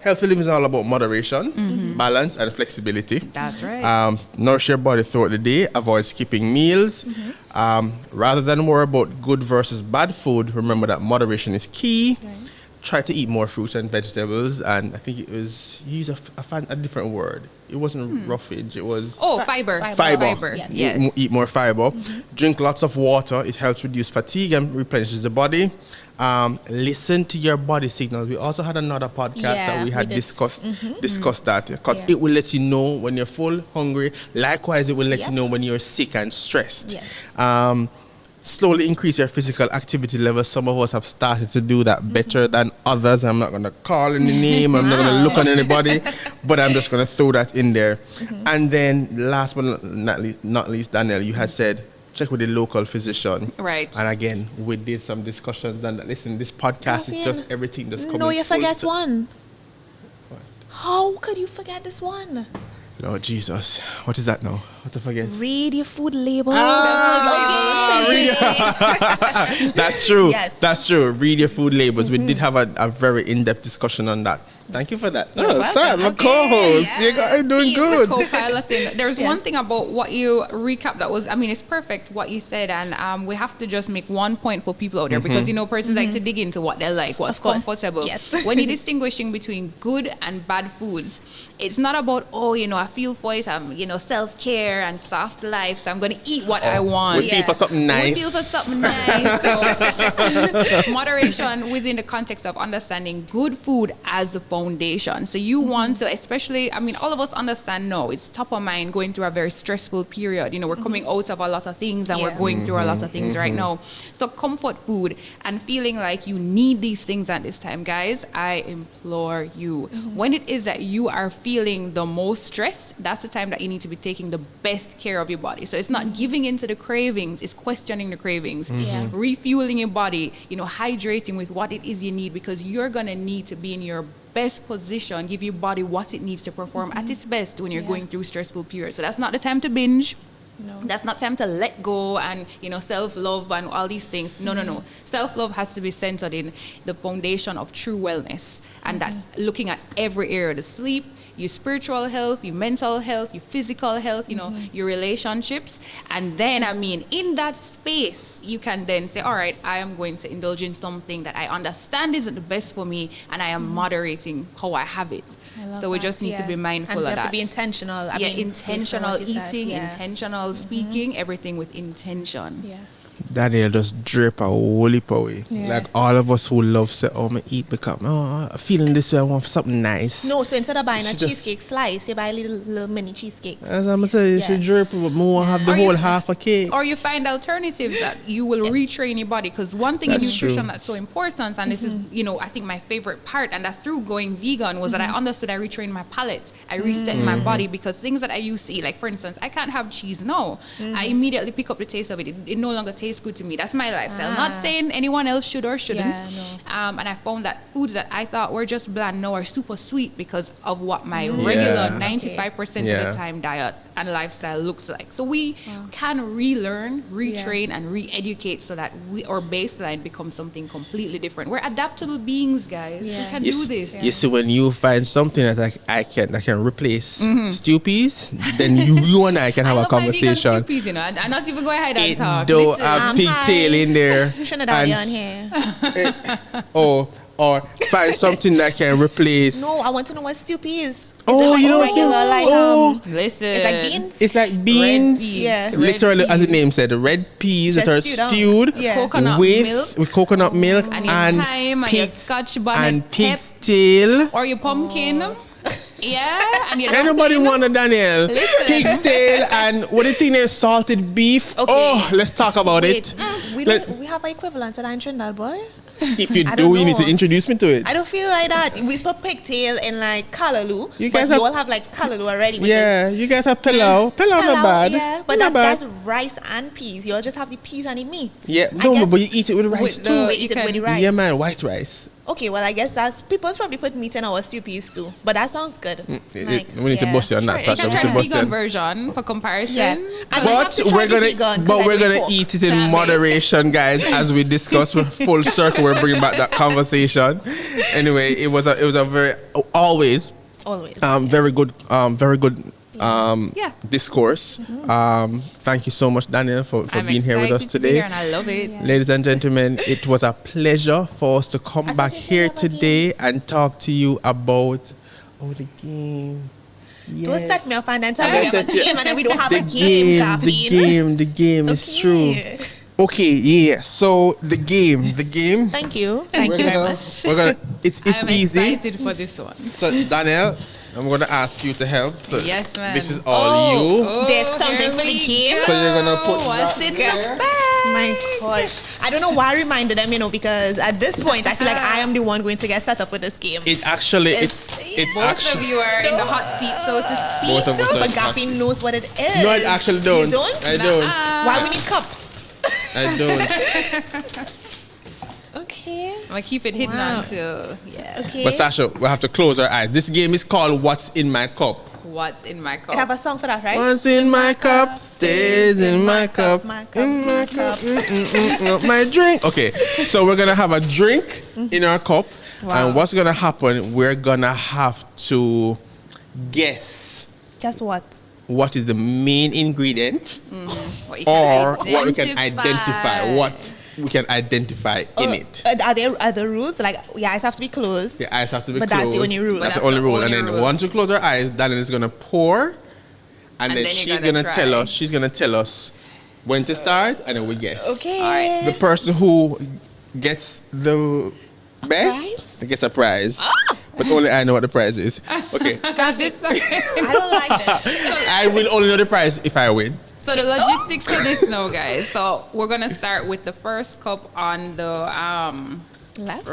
healthy living is all about moderation, balance, and flexibility. That's right. Nourish your body throughout the day. Avoid skipping meals. Rather than worry about good versus bad food, remember that moderation is key. Right. try to eat more fruits and vegetables, and I think it was you used a different word. It wasn't roughage. It was fiber. Fiber. Yes. Eat more fiber. Drink lots of water. It helps reduce fatigue and replenishes the body. Listen to your body signals. We also had another podcast that we had discussed that, because it will let you know when you're full, hungry. Likewise, it will let you know when you're sick and stressed. Slowly increase your physical activity levels. Some of us have started to do that better than others. I'm not going to call any name. I'm not going to look on anybody, but I'm just going to throw that in there. And then last but not least, Danielle, you had said, check with the local physician. Right. And again, we did some discussions. And listen, this podcast is just everything just coming. No, you forget one. What? How could you forget this one? Lord Jesus. What is that now? What to forget? Read your food label. That's true. Yes. That's true. Read your food labels. We did have a very in-depth discussion on that. Thank you for that. Sam, my co-host. You guys are doing good. Co-piloting. There's one thing about what you recapped that was, it's perfect what you said, and we have to just make one point for people out there, because persons like to dig into what they like, what's comfortable. Yes. When you're distinguishing between good and bad foods, it's not about, I feel for it, I'm, self-care and soft life, so I'm going to eat what I want. We feel for something nice. So, moderation within the context of understanding good food as the foundation. So you want to, especially, all of us understand now, it's top of mind going through a very stressful period. We're coming out of a lot of things, and we're going through a lot of things right now. So comfort food and feeling like you need these things at this time, guys, I implore you. When it is that you are feeling the most stress, that's the time that you need to be taking the best care of your body. So it's not giving into the cravings, it's questioning the cravings, refueling your body, hydrating with what it is you need, because you're going to need to be in your best position, give your body what it needs to perform at its best when you're going through stressful periods. So that's not the time to binge. No. That's not time to let go and, self-love and all these things. No. Self-love has to be centered in the foundation of true wellness. And that's looking at every area, the sleep, your spiritual health, your mental health, your physical health, your relationships. And then, in that space, you can then say, all right, I am going to indulge in something that I understand isn't the best for me, and I am moderating how I have it. So we just need to be mindful of that. And we have to be intentional. Intentional eating, intentional speaking, everything with intention. Danielle just drip a whole heap away. Like all of us who love say, I eat because feeling this way, I want something nice. No, so instead of buying a cheesecake slice, you buy little mini cheesecakes. As I'm saying, you should drip, but more have the whole half a cake. Or you find alternatives that you will retrain your body. Because one thing in nutrition that's so important, and this is, I think my favorite part, and that's through going vegan, was that I understood I retrained my palate. I reset my body, because things that I used to eat, like for instance, I can't have cheese now. I immediately pick up the taste of it. It no longer tastes good to me. That's my lifestyle. Not saying anyone else should or shouldn't. And I found that foods that I thought were just bland now are super sweet because of what my regular 95% of the time diet and lifestyle looks like. So we can relearn, retrain, and re-educate so that our baseline becomes something completely different. We're adaptable beings, guys. We can do this. You see, when you find something that I can replace stew peas, then you and I can have a conversation. Stew peas, I'm not even going ahead and talk. Don't have pigtail in there. Trinidadian here. Or find something that can replace. No, I want to know what stew peas. You know what? Listen. It's like beans. It's like beans. Literally, as the name said, red peas that are stewed with coconut milk and thyme and your scotch bonnet and pig's tail or your pumpkin. And you anybody want a Danielle? Listen. Pig's tail and what do you think is salted beef? Let's talk about it. We have an equivalent to that in Trinidad, boy. If you do, you need to introduce me to it. I don't feel like that. We put pigtail in like callaloo. You guys all have like callaloo already. Which you guys have pilau. Pilau not bad. Yeah, but that's rice and peas. You all just have the peas and the meat. Yeah, but you eat it with rice too. Eat it with the rice. Yeah, man, white rice. Okay, well, I guess that's people's probably put meat in our stew peas too, but that sounds good. We need to bust you on that, Sasha. You can try the vegan version for comparison. But we're gonna eat it in moderation, guys, as we discuss. We're full circle. We're bringing back that conversation. Anyway, it was a very always very good discourse. Thank you so much, Danielle, for being here with us today. And I love it. Yeah. Ladies and gentlemen, it was a pleasure for us to come back here today and talk to you about the game. Yes. Don't set me up and then tell me we have a game and then we don't have a game, Kathleen. The game is true. Okay, yeah. So the game. Thank you very much. It's I'm easy. excited for this one. So Danielle, I'm gonna ask you to help. So Yes, ma'am. this is all you. There's something for the game. So you're gonna put What's that in there. the bag? My gosh. I don't know why I reminded them, because at this point I feel like I am the one going to get set up with this game. It actually, It's- it's Both actually. of you are in the hot seat, so to speak. Both of us are- But Gaffy knows what it is. No, I actually don't. You don't? I don't. Why we need cups? I don't. Okay. I'm gonna keep it hidden Wow. until Okay. But Sasha, we have to close our eyes. This game is called What's in My Cup. what's in my I have cup. a song for that, right? What's in my cup stays in my cup. My cup, my cup. My drink. Okay, so we're gonna have a drink in our cup, Wow. and what's gonna happen? We're gonna have to guess Guess what? what is the main ingredient, What you or can what we can identify. What we can identify in it. Are there other rules? Like, your eyes have to be closed. The eyes have to be But closed. that's the only rule. That's But the only that's the rule. And only then rule. once we close our eyes, Danielle is gonna pour, and then then she's you're gonna gonna tell try. us. She's gonna tell us when to start, and then we guess. Okay. All right. The person who gets the best gets a prize. But only I know what the prize is. Okay. Got this. I don't like this. I will only know the prize if I win. So the logistics of this now, guys. So we're gonna start with the first cup on the Left.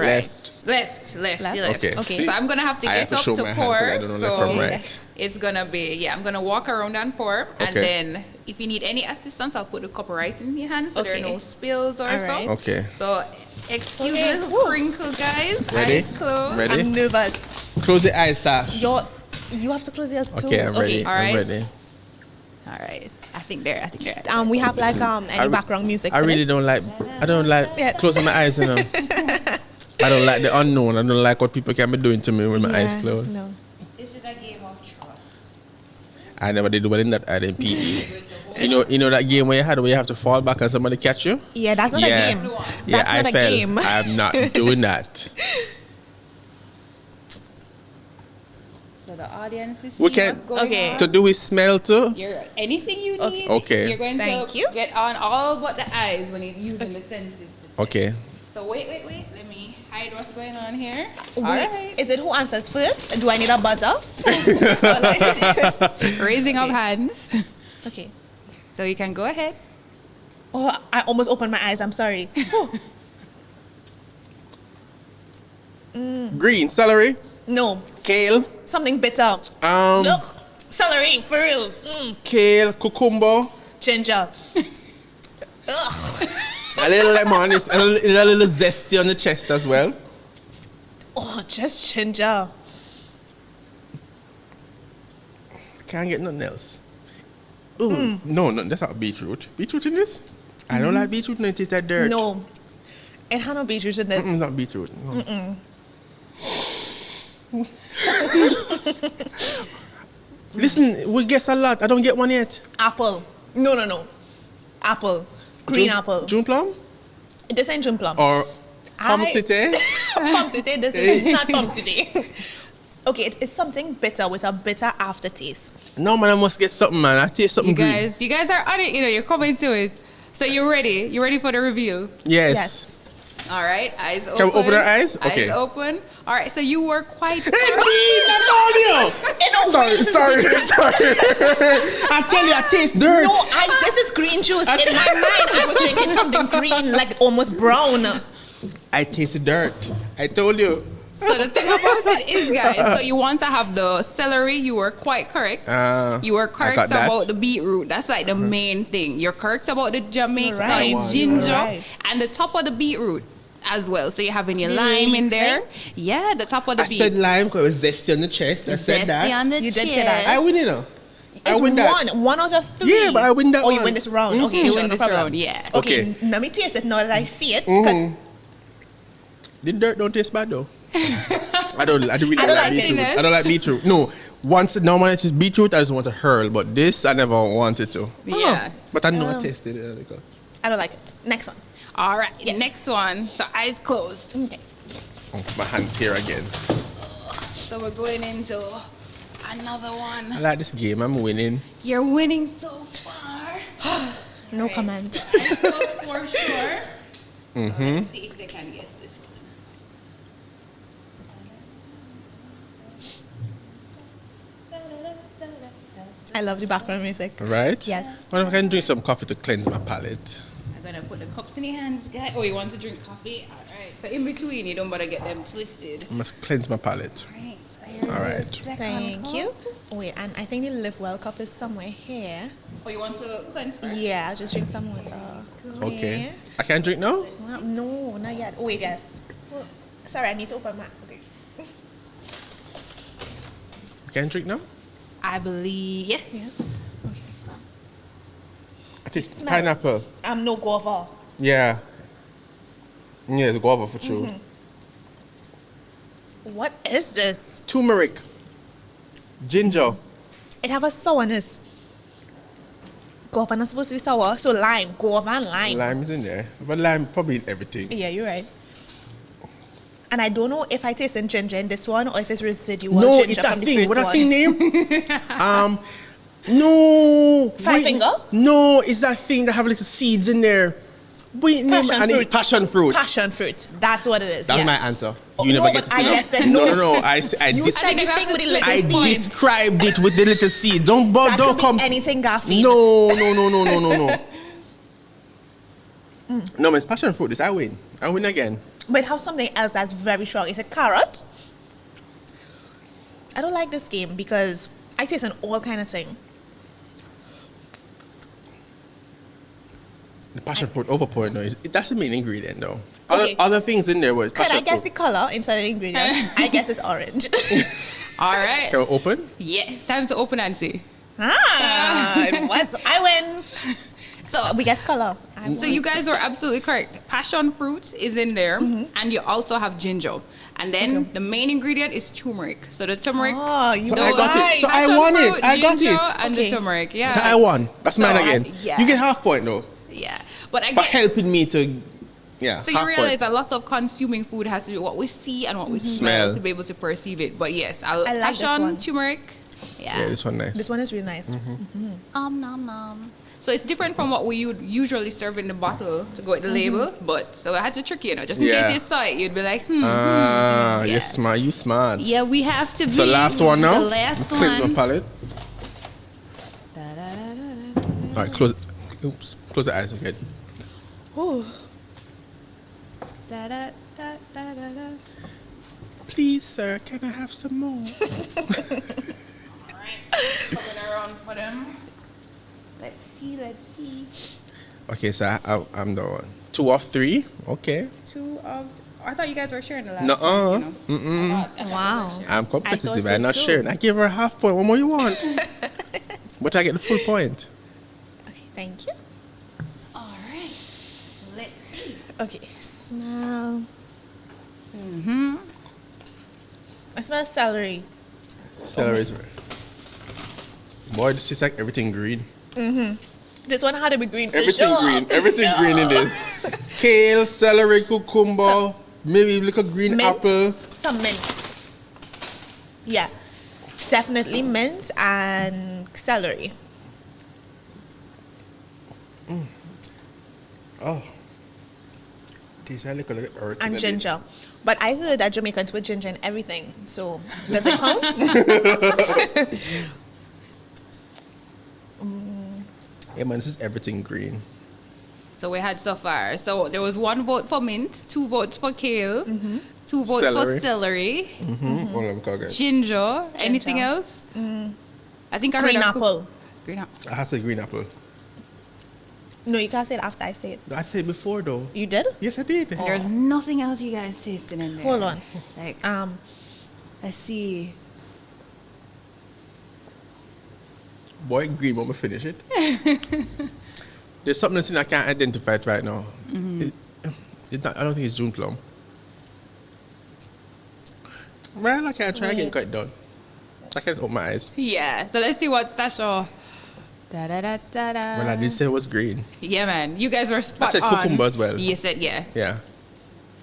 left. Okay. Okay. So I'm gonna have to I have get to up show to my hand pour. 'cause I don't know So left from right. it's gonna be I'm gonna walk around and pour, and Okay. then if you need any assistance, I'll put the cup right in your hand so there are Okay. no spills or All so. right. Okay. So excuse Okay. the little crinkle, guys. Ready? Eyes closed. Ready? I'm nervous. Close the eyes, Sash. You have to close yours too. Okay, I'm ready. All I'm right. ready. All right. I think they're. We have like any background music. I for really this? don't like. I don't like Yeah. closing my eyes. I don't like the unknown. I don't like what people can be doing to me with my eyes Yeah, closed. No. This is a game of trust. I never did well in that at PE. You know that game where you have to fall back and somebody catch you? Yeah, that's not a game. Yeah, That's I not a fell. game. I'm not doing that. So the audience is We seeing can- what's going Okay. on. To do with smell too? Anything you need. Okay. You're going Thank to you. get on all but the eyes when you're using the senses. to test. Okay. So wait. Let me hide what's going on here. Wait, All right. is it who answers first? Do I need a buzzer? Raising of hands. Okay. So you can go ahead. Oh, I almost opened my eyes. I'm sorry. Green, celery, No, kale, something bitter. Look, celery for real. kale, cucumber, Ginger. Ugh. a little lemon, it's a little zesty on the chest as well. Oh, just ginger. Can't get nothing else. Ooh, no, that's not beetroot. Beetroot in this? I don't like beetroot, no, it tastes like dirt. No, it had no beetroot in this. Not beetroot. No. Listen, we guess a lot. I don't get one yet. Apple. No. Apple. Green apple. June plum? This ain't June plum. Or Plum City? Plum City. This is not Plum City. Okay, it's something bitter with a bitter aftertaste. No, man, I must get something, man. I taste something green. You guys are on it. You're coming to it. So you're ready. You ready for the reveal? Yes. Yes. All right. Eyes open. Can we open our eyes? Okay. Eyes open. All right. So you were quite. Sorry. I tell you, I taste dirt. No, this is green juice. In my mind, I was drinking something green, like almost brown. I taste dirt. I told you. So the thing about it is, guys, so you want to have the celery. You were quite correct. You were I correct got that. about the beetroot. That's like the main thing. You're correct about the Jamaican Right. ginger Right. and the top of the beetroot as well. So you're having your The lime in leaf there. thing? Yeah, the top of the I said beet. lime because it was zesty on the chest. I said Zesty that. on the You chest. did say that. I win it now. I It's win that. one out of three. Yeah, but I win that Oh, you one. win this round. Mhm. Okay, You sure, win no this problem. round, yeah. Okay, let me taste it now that I see it. 'Cause The dirt don't taste bad though. I don't really I don't like like beetroot. bitterness. I don't like beetroot. No, Once normally it is beetroot, I just want to hurl, but this I never wanted to. Yeah. But I know I tasted it. I don't like it. Next one. All right. Yes. Next one. So eyes closed. Okay. Oh, my hands here again. So we're going into another one. I like this game. I'm winning. You're winning so far. No Right. comment. Eyes closed for sure. So let's see if they can guess this one. I love the background music. Right? Yes. What if I can drink some coffee to cleanse my palate? I'm gonna put the cups in your hands, guy. Oh, you want to drink coffee? All right. So in between, you don't bother get them twisted. I must cleanse my palate. All right. So here's All right. the second Thank cup. you. Wait, and I think the Live Well cup is somewhere here. Oh, you want to cleanse first? Yeah, I'll just drink some water. Okay. Here. I can't drink now? Well, no, not yet. Oh, wait, yes. Sorry, I need to open my. Okay. I can't drink now? I believe yes. Yes. Okay. I taste Smell. pineapple. No guava. Yeah. Yeah, the guava for sure. What is this? Turmeric. Ginger. It have a sourness. Guava not supposed to be sour, so lime, guava and lime. Lime is in there. But lime probably in everything. Yeah, you're right. And I don't know if I taste in ginger in this one or if it's residual No, ginger it's that from the thing. first What that one. thing name? No. Five finger? No, it's that thing that have little seeds in there. Wait, name Passion and fruit. passion fruit. Passion fruit. That's what it is. That's yeah. my answer. Oh, You no, never but get to I see it. just said No, no. no, no. I You said the thing with the little I seeds. described it with the little seed. Don't That don't could come. be anything, Gaffy. No. No, it's passion fruit. This I win. I win again. But have something else that's very strong. It's a carrot. I don't like this game because I taste an all kind of thing. The passion fruit overpouring though. That's the main ingredient though. Okay. Other things in there was Could passion I guess fruit. the color inside the ingredient? I guess it's orange. All right. Can we open? Yes. Time to open and see. it was. I win. So We guess color. So you guys were absolutely correct. Passion fruit is in there, and you also have ginger. And then the main ingredient is turmeric. So the turmeric, Oh, you So know I got why. it. So I passion won it. fruit, I got ginger, it. and Okay. the turmeric. Yeah. So I won. That's mine So, again. yeah. You get half point though. Yeah. But For again, helping me to, yeah. so you half realize point. a lot of consuming food has to do what we see and what we smell to be able to perceive it. But yes, I like this passion, one. turmeric. Yeah, Yeah. this one nice. This one is really nice. Nom nom. So it's different from what we would usually serve in the bottle to go with the label. But so I had to trick you, just in Yeah. case you saw it, you'd be like, Ah, yeah. you're smart. You smart. Yeah, we have to be. So last one now. The last Cleanse my one. palate. All right, close. Oops, close the eyes again. Ooh. Da, da, da, da, da, da. Please, sir, can I have some more? All right, coming around for them. Let's see. Okay, so I'm the one. 2 of 3. Okay. I thought you guys were sharing the last Nuh-uh. one, you know? I thought Wow. you were sharing. I'm competitive. so I'm not too. sharing. I give her a half point. What more you want? But I get the full point. Okay, thank you. All right, let's see. Okay, smell. I smell celery. Celery is boy, this is like everything green. This one had to be green for Everything sure. green. Everything green in this. Kale, celery, cucumber, maybe a little green Mint. apple. Some mint. Yeah, definitely mint and celery. Oh. These are little earth. And ginger. But I heard that Jamaicans put ginger in everything. So, does it count? Yeah, man, this is everything green. So we had so far. So there was 1 vote for mint, 2 votes for kale, 2 votes Celery. for celery, All of them call it. ginger. Anything else? I think I heard Green a apple. Green apple. I have to green apple. No, you can't say it after I say it. I said before though. You did? Yes, I did. There's nothing else you guys tasting in there. Hold on. Like, let's see. Boy, green when we finish it. There's something that's in I can't identify it right now. It's not, I don't think it's June plum. Well, I can't try again, cut it done. I can open my eyes. Yeah. So let's see what Sasha. Da, da, da, da, da. Well, I did say it was green. Yeah, man. You guys were spot I said on. cucumber as well. You said yeah. Yeah.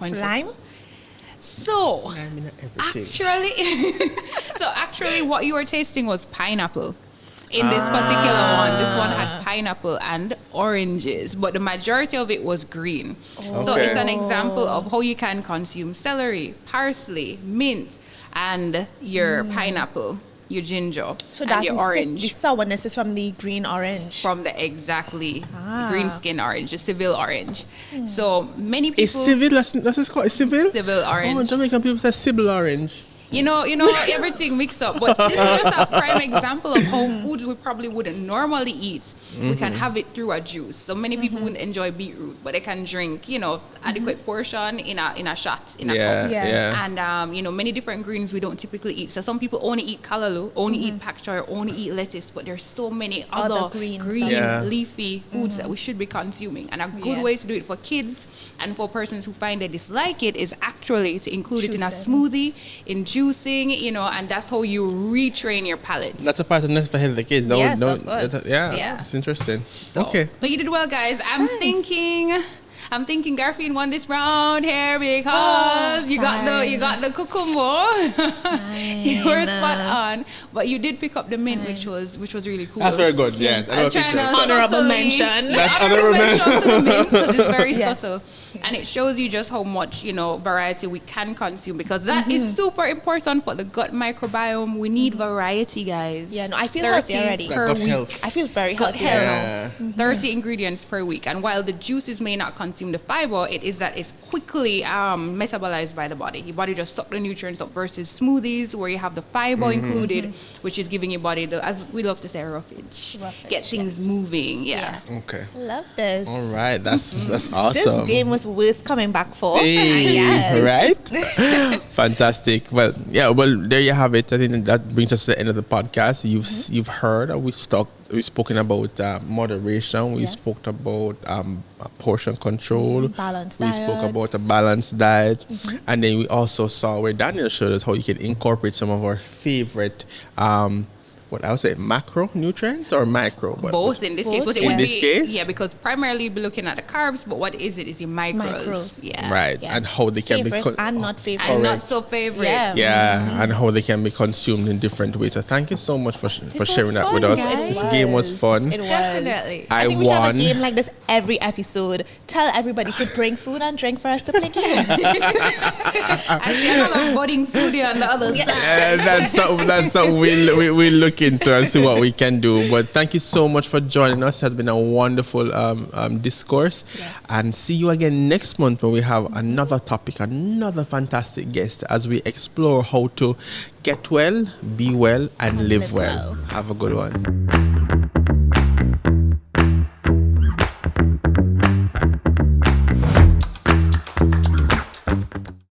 Lime? So I mean, everything. actually, what you were tasting was pineapple. In this particular one, this one had pineapple and oranges, but the majority of it was green. So Okay. it's an example of how you can consume celery, parsley, mint, and your pineapple, your ginger, So and that's your the orange. The sourness is from the green orange. From the green skin orange, the Seville orange. So many Is people... civil? That's called civil? Seville orange. Oh, Jamaican people say civil orange. You know, everything mixed up. But this is just a prime example of how foods we probably wouldn't normally eat. We can have it through a juice. So many people wouldn't enjoy beetroot, but they can drink, adequate portion in a shot, in a cup. Yeah. And, many different greens we don't typically eat. So some people only eat callaloo, only eat pak choy, only eat lettuce. But there's so many other greens. green, Yeah. leafy foods that we should be consuming. And a good way to do it for kids and for persons who find they dislike it is actually to include it in a smoothie, in juicing, and that's how you retrain your palate. That's a part of Nestlé for healthy kids. Yes, of course. Yeah. It's interesting. So, Okay. but you did well, guys. I'm thinking Garfield won this round here because you got the cucumber. You were spot on, but you did pick up the mint, which was really cool. That's very good. Yeah. I was trying to Honorable subtly- mention. That's honorable honorable mention to the mint because it's very Yeah. subtle, and it shows you just how much variety we can consume because that is super important for the gut microbiome. We need variety, guys. Yeah, no, I feel healthy 30 already. per Gut week. health. I feel very Gut healthy health. now. 30 ingredients per week, and while the juices may not consume the fiber, it is that it's quickly metabolized by the body. Your body just suck the nutrients up versus smoothies where you have the fiber included, which is giving your body as we love to say, roughage. Get things moving. Yeah. Okay. Love this. All right. That's This awesome. game was worth coming back for. Hey, Yes. right? Fantastic. Well, there you have it. I think that brings us to the end of the podcast. You've heard. We've spoken about moderation. We Yes. spoke about portion control. Balanced We spoke diets. about a balanced diet, and then we also saw where Danielle showed us how you can incorporate some of our favorite. What I would say, macronutrients or micro? Both in this case. Both, But it yeah. would In this be, case? yeah, because primarily you'll be looking at the carbs, but what is it? Is your macros. Macros. Yeah. Right, Yeah. and how they can Favorite be and not favorite. And not Correct. so favorite. Yeah. Yeah, and how they can be consumed in different ways. So thank you so much for was sharing that with fun, us. guys. This game was fun. It was. Definitely. I think we should have won. a game like this every episode. Tell everybody to bring food and drink for us to play games. I see another budding foodie on the other side. That's something we look into and see what we can do. But thank you so much for joining us. It has been a wonderful discourse. Yes. And see you again next month when we have another topic, another fantastic guest as we explore how to get well, be well, and live well. Have a good one.